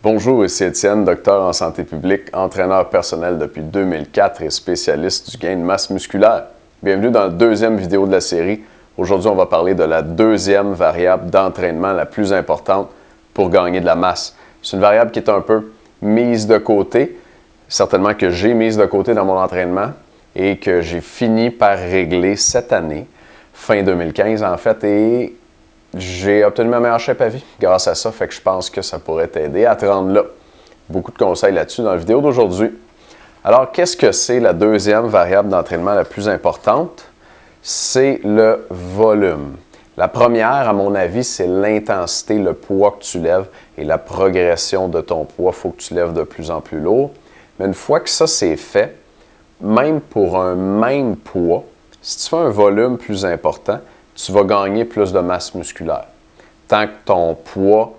Bonjour, ici Étienne, docteur en santé publique, entraîneur personnel depuis 2004 et spécialiste du gain de masse musculaire. Bienvenue dans la deuxième vidéo de la série. Aujourd'hui, on va parler de la deuxième variable d'entraînement la plus importante pour gagner de la masse. C'est une variable qui est un peu mise de côté, certainement que j'ai mise de côté dans mon entraînement et que j'ai fini par régler cette année, fin 2015 en fait, et j'ai obtenu ma meilleure shape à vie grâce à ça, fait que je pense que ça pourrait t'aider à te rendre là. Beaucoup de conseils là-dessus dans la vidéo d'aujourd'hui. Alors, qu'est-ce que c'est la deuxième variable d'entraînement la plus importante? C'est le volume. La première, à mon avis, c'est l'intensité, le poids que tu lèves et la progression de ton poids. Il faut que tu lèves de plus en plus lourd. Mais une fois que ça c'est fait, même pour un même poids, si tu fais un volume plus important, tu vas gagner plus de masse musculaire. Tant que ton poids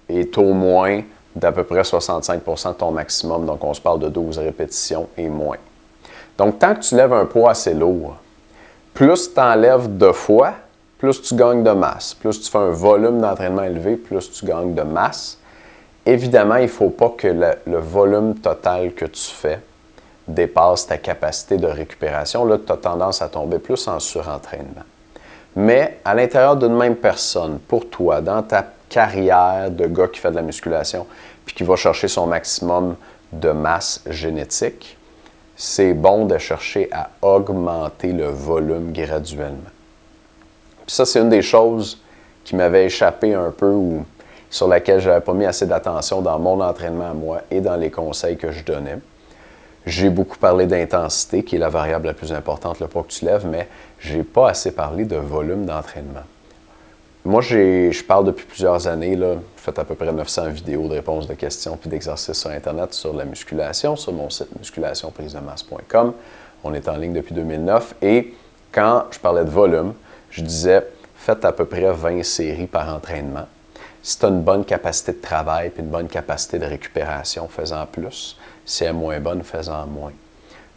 est au moins d'à peu près 65% de ton maximum, donc on se parle de 12 répétitions et moins. Donc, tant que tu lèves un poids assez lourd, plus tu enlèves de fois, plus tu gagnes de masse. Plus tu fais un volume d'entraînement élevé, plus tu gagnes de masse. Évidemment, il ne faut pas que le volume total que tu fais dépasse ta capacité de récupération. Là, tu as tendance à tomber plus en surentraînement. Mais à l'intérieur d'une même personne, pour toi, dans ta carrière de gars qui fait de la musculation puis qui va chercher son maximum de masse génétique, c'est bon de chercher à augmenter le volume graduellement. Puis ça, c'est une des choses qui m'avait échappé un peu ou sur laquelle je n'avais pas mis assez d'attention dans mon entraînement à moi et dans les conseils que je donnais. J'ai beaucoup parlé d'intensité, qui est la variable la plus importante, le poids que tu lèves, mais je n'ai pas assez parlé de volume d'entraînement. Moi, je parle depuis plusieurs années, là, j'ai fait à peu près 900 vidéos de réponses de questions puis d'exercices sur Internet sur la musculation, sur mon site musculationprisemasse.com. On est en ligne depuis 2009 et quand je parlais de volume, je disais faites à peu près 20 séries par entraînement. Si tu as une bonne capacité de travail et une bonne capacité de récupération, fais-en plus. Si elle est moins bonne, fais-en moins.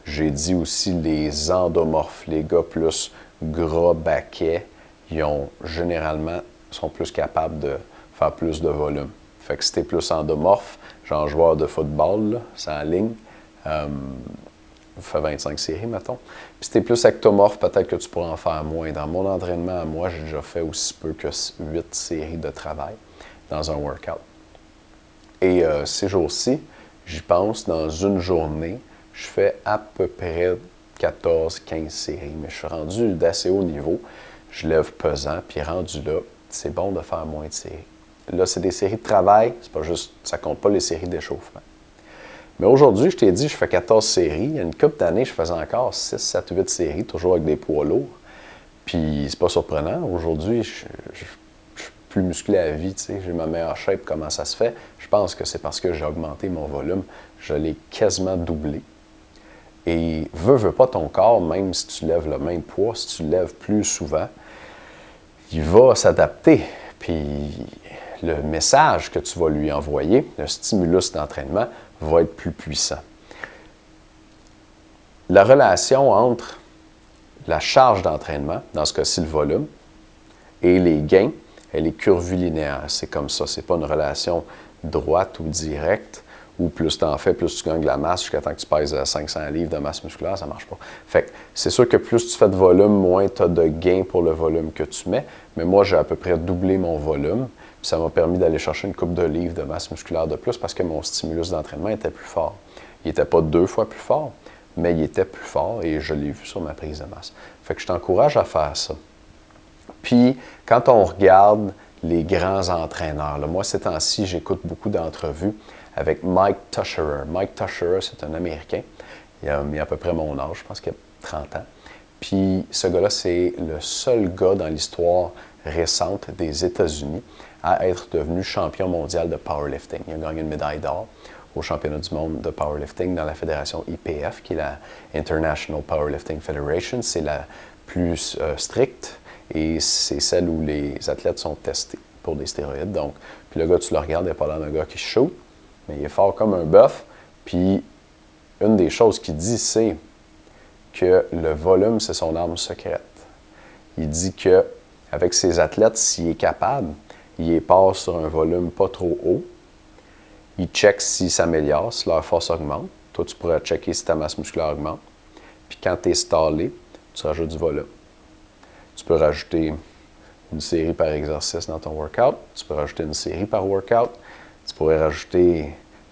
J'ai dit aussi les endomorphes, les gars plus gras, baquets, ils sont plus capables de faire plus de volume. Fait que si tu es plus endomorphe, genre joueur de football, là, c'est en ligne, fais 25 séries, mettons. Puis si tu es plus ectomorphe, peut-être que tu pourras en faire moins. Dans mon entraînement à moi, j'ai déjà fait aussi peu que 8 séries de travail dans un workout. Et ces jours-ci, j'y pense, dans une journée, je fais à peu près 14-15 séries, mais je suis rendu d'assez haut niveau. Je lève pesant, puis rendu là, c'est bon de faire moins de séries. Là, c'est des séries de travail, c'est pas juste, ça compte pas les séries d'échauffement. Mais aujourd'hui, je t'ai dit, je fais 14 séries. Il y a une couple d'années, je faisais encore 6, 7, 8 séries, toujours avec des poids lourds. Puis c'est pas surprenant. Aujourd'hui, je suis plus musclé à vie, tu sais, j'ai ma meilleure shape. Comment ça se fait? Je pense que c'est parce que j'ai augmenté mon volume. Je l'ai quasiment doublé. Et veux pas ton corps, même si tu lèves le même poids, si tu le lèves plus souvent, il va s'adapter. Puis le message que tu vas lui envoyer, le stimulus d'entraînement, va être plus puissant. La relation entre la charge d'entraînement, dans ce cas-ci le volume, et les gains, elle est curvilinéaire. C'est comme ça. Ce n'est pas une relation droite ou directe où plus tu en fais, plus tu gagnes de la masse jusqu'à temps que tu pèses 500 livres de masse musculaire, ça ne marche pas. Fait que c'est sûr que plus tu fais de volume, moins tu as de gains pour le volume que tu mets. Mais moi, j'ai à peu près doublé mon volume. Puis ça m'a permis d'aller chercher une couple de livres de masse musculaire de plus parce que mon stimulus d'entraînement était plus fort. Il n'était pas 2 fois plus fort, mais il était plus fort et je l'ai vu sur ma prise de masse. Fait que je t'encourage à faire ça. Puis, quand on regarde les grands entraîneurs, là, moi, ces temps-ci, j'écoute beaucoup d'entrevues avec Mike Tuscherer. Mike Tuscherer, c'est un Américain. Il a à peu près mon âge, je pense qu'il a 30 ans. Puis, ce gars-là, c'est le seul gars dans l'histoire récente des États-Unis à être devenu champion mondial de powerlifting. Il a gagné une médaille d'or au championnat du monde de powerlifting dans la fédération IPF, qui est la International Powerlifting Federation. C'est la plus stricte. Et c'est celle où les athlètes sont testés pour des stéroïdes. Donc, puis le gars, tu le regardes, il n'est pas là d'un gars qui shoot, mais il est fort comme un bœuf. Puis, une des choses qu'il dit, c'est que le volume, c'est son arme secrète. Il dit qu'avec ses athlètes, s'il est capable, il les passe sur un volume pas trop haut, Ils checkent s'ils s'améliorent, si leur force augmente. Toi, tu pourrais checker si ta masse musculaire augmente. Puis quand tu es stallé, tu rajoutes du volume. Tu peux rajouter une série par exercice dans ton workout. Tu peux rajouter une série par workout. Tu pourrais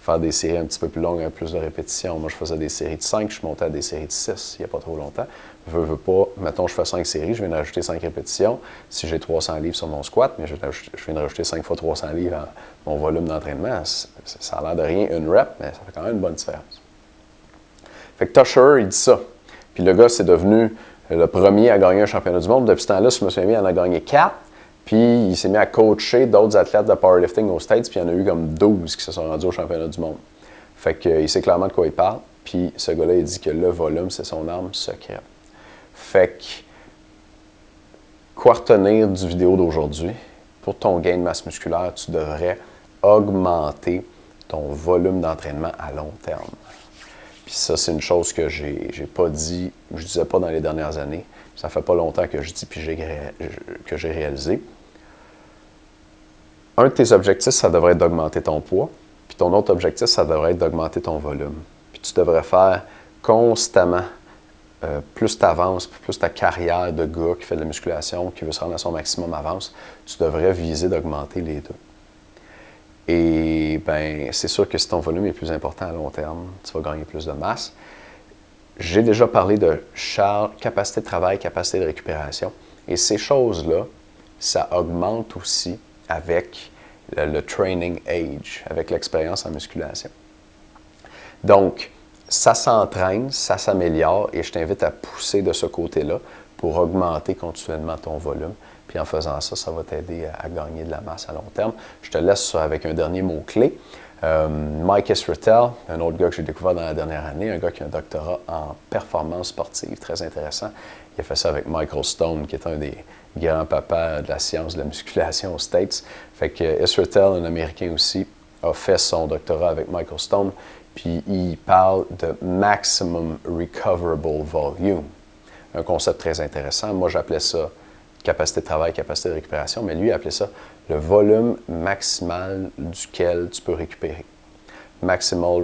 faire des séries un petit peu plus longues, avec plus de répétitions. Moi, je faisais des séries de 5, je montais à des séries de 6 il n'y a pas trop longtemps. Veux pas, mettons, je fais 5 séries, je viens de rajouter 5 répétitions. Si j'ai 300 livres sur mon squat, mais je viens de rajouter 5 fois 300 livres à mon volume d'entraînement, ça a l'air de rien, une rep, mais ça fait quand même une bonne différence. Fait que Tusher, il dit ça. Puis le gars, c'est devenu le premier à gagner un championnat du monde. Depuis ce temps-là, je me souviens bien, il en a gagné 4. Puis il s'est mis à coacher d'autres athlètes de powerlifting aux States, puis il y en a eu comme 12 qui se sont rendus au championnat du monde. Fait qu'il sait clairement de quoi il parle. Puis ce gars-là, il dit que le volume, c'est son arme secrète. Fait que, quoi retenir du vidéo d'aujourd'hui? Pour ton gain de masse musculaire, tu devrais augmenter ton volume d'entraînement à long terme. Puis ça, c'est une chose que j'ai pas dit, je disais pas dans les dernières années. Ça fait pas longtemps que je dis puis que j'ai réalisé. Un de tes objectifs, ça devrait être d'augmenter ton poids. Puis ton autre objectif, ça devrait être d'augmenter ton volume. Puis tu devrais faire constamment, plus tu avances, plus ta carrière de gars qui fait de la musculation, qui veut se rendre à son maximum avance, tu devrais viser d'augmenter les deux. Et bien, c'est sûr que si ton volume est plus important à long terme, tu vas gagner plus de masse. J'ai déjà parlé de capacité de travail, capacité de récupération. Et ces choses-là, ça augmente aussi avec le training age, avec l'expérience en musculation. Donc, ça s'entraîne, ça s'améliore et je t'invite à pousser de ce côté-là pour augmenter continuellement ton volume. Puis en faisant ça, ça va t'aider à gagner de la masse à long terme. Je te laisse avec un dernier mot-clé. Mike Israetel, un autre gars que j'ai découvert dans la dernière année, un gars qui a un doctorat en performance sportive, très intéressant. Il a fait ça avec Michael Stone, qui est un des grands-papas de la science de la musculation aux States. Fait que Israetel, un Américain aussi, a fait son doctorat avec Michael Stone, puis il parle de Maximum Recoverable Volume. Un concept très intéressant. Moi, j'appelais ça capacité de travail, capacité de récupération, mais lui, il appelait ça le volume maximal duquel tu peux récupérer. Maximal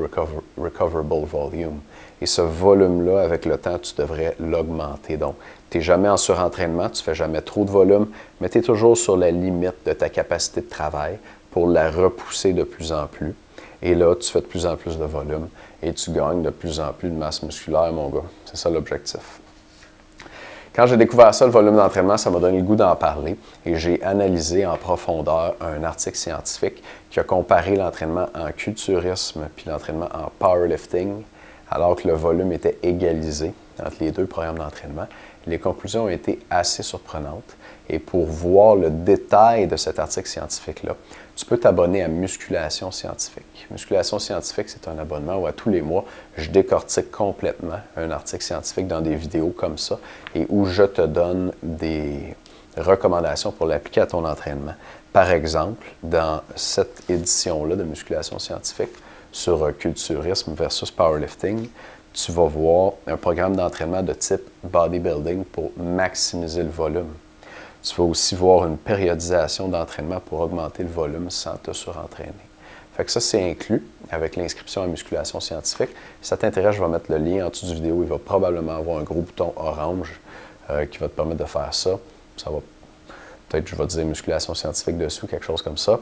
Recoverable Volume. Et ce volume-là, avec le temps, tu devrais l'augmenter. Donc, tu n'es jamais en surentraînement, tu ne fais jamais trop de volume, mais tu es toujours sur la limite de ta capacité de travail pour la repousser de plus en plus. Et là, tu fais de plus en plus de volume et tu gagnes de plus en plus de masse musculaire, mon gars. C'est ça l'objectif. Quand j'ai découvert ça, le volume d'entraînement, ça m'a donné le goût d'en parler et j'ai analysé en profondeur un article scientifique qui a comparé l'entraînement en culturisme puis l'entraînement en powerlifting, alors que le volume était égalisé entre les deux programmes d'entraînement. Les conclusions ont été assez surprenantes et pour voir le détail de cet article scientifique-là, tu peux t'abonner à Musculation Scientifique. Musculation Scientifique, c'est un abonnement où à tous les mois, je décortique complètement un article scientifique dans des vidéos comme ça et où je te donne des recommandations pour l'appliquer à ton entraînement. Par exemple, dans cette édition-là de Musculation Scientifique sur culturisme versus powerlifting, tu vas voir un programme d'entraînement de type bodybuilding pour maximiser le volume. Tu vas aussi voir une périodisation d'entraînement pour augmenter le volume sans te surentraîner. Fait que ça, c'est inclus avec l'inscription à Musculation Scientifique. Si ça t'intéresse, je vais mettre le lien en dessous du vidéo. Il va probablement avoir un gros bouton orange qui va te permettre de faire ça. Ça va, peut-être je vais te dire Musculation Scientifique dessus, quelque chose comme ça.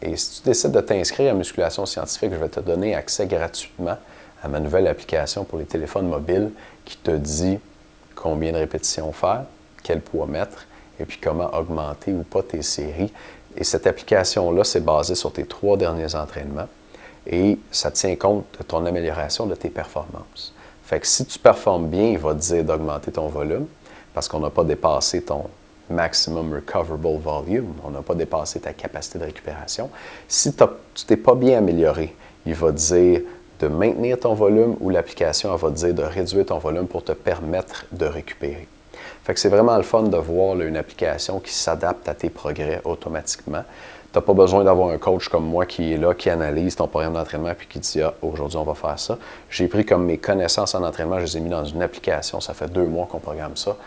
Et si tu décides de t'inscrire à Musculation Scientifique, je vais te donner accès gratuitement à ma nouvelle application pour les téléphones mobiles qui te dit combien de répétitions faire, quel poids mettre, et puis comment augmenter ou pas tes séries. Et cette application-là, c'est basé sur tes 3 derniers entraînements et ça tient compte de ton amélioration de tes performances. Fait que si tu performes bien, il va te dire d'augmenter ton volume parce qu'on n'a pas dépassé ton maximum recoverable volume, on n'a pas dépassé ta capacité de récupération. Si tu t'es pas bien amélioré, il va te dire de maintenir ton volume ou l'application va te dire de réduire ton volume pour te permettre de récupérer. Fait que c'est vraiment le fun de voir là, une application qui s'adapte à tes progrès automatiquement. Tu n'as pas besoin d'avoir un coach comme moi qui est là, qui analyse ton programme d'entraînement puis qui dit « Ah, aujourd'hui, on va faire ça ». J'ai pris comme mes connaissances en entraînement, je les ai mis dans une application. Ça fait 2 mois qu'on programme ça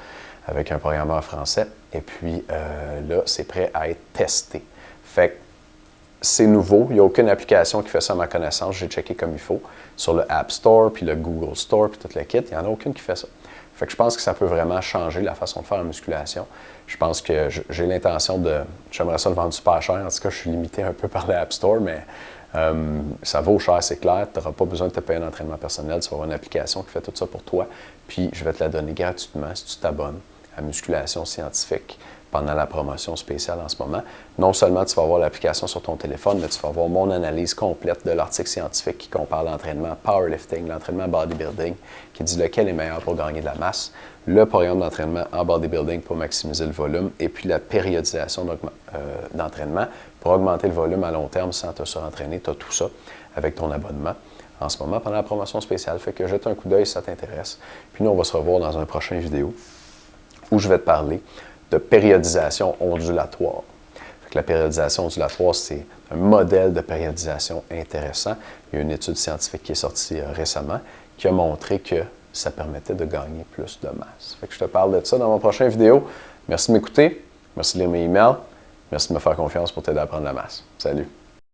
avec un programmeur français. Et puis là, c'est prêt à être testé. Fait que c'est nouveau. Il n'y a aucune application qui fait ça à ma connaissance. J'ai checké comme il faut sur le App Store, puis le Google Store, puis tout le kit. Il n'y en a aucune qui fait ça. Fait que je pense que ça peut vraiment changer la façon de faire la musculation. Je pense que j'ai l'intention de... J'aimerais ça le vendre super cher. En tout cas, je suis limité un peu par le App Store, mais ça vaut cher, c'est clair. Tu n'auras pas besoin de te payer un entraînement personnel. Tu vas avoir une application qui fait tout ça pour toi. Puis, je vais te la donner gratuitement si tu t'abonnes à Musculation Scientifique pendant la promotion spéciale en ce moment. Non seulement tu vas avoir l'application sur ton téléphone, mais tu vas avoir mon analyse complète de l'article scientifique qui compare l'entraînement powerlifting, l'entraînement bodybuilding, qui dit lequel est meilleur pour gagner de la masse, le programme d'entraînement en bodybuilding pour maximiser le volume, et puis la périodisation d'entraînement pour augmenter le volume à long terme sans te surentraîner. Tu as tout ça avec ton abonnement en ce moment pendant la promotion spéciale. Fait que jette un coup d'œil si ça t'intéresse. Puis nous, on va se revoir dans un prochain vidéo où je vais te parler de périodisation ondulatoire. Fait que la périodisation ondulatoire, c'est un modèle de périodisation intéressant. Il y a une étude scientifique qui est sortie récemment qui a montré que ça permettait de gagner plus de masse. Fait que je te parle de ça dans mon prochain vidéo. Merci de m'écouter. Merci de lire mes emails. Merci de me faire confiance pour t'aider à prendre la masse. Salut!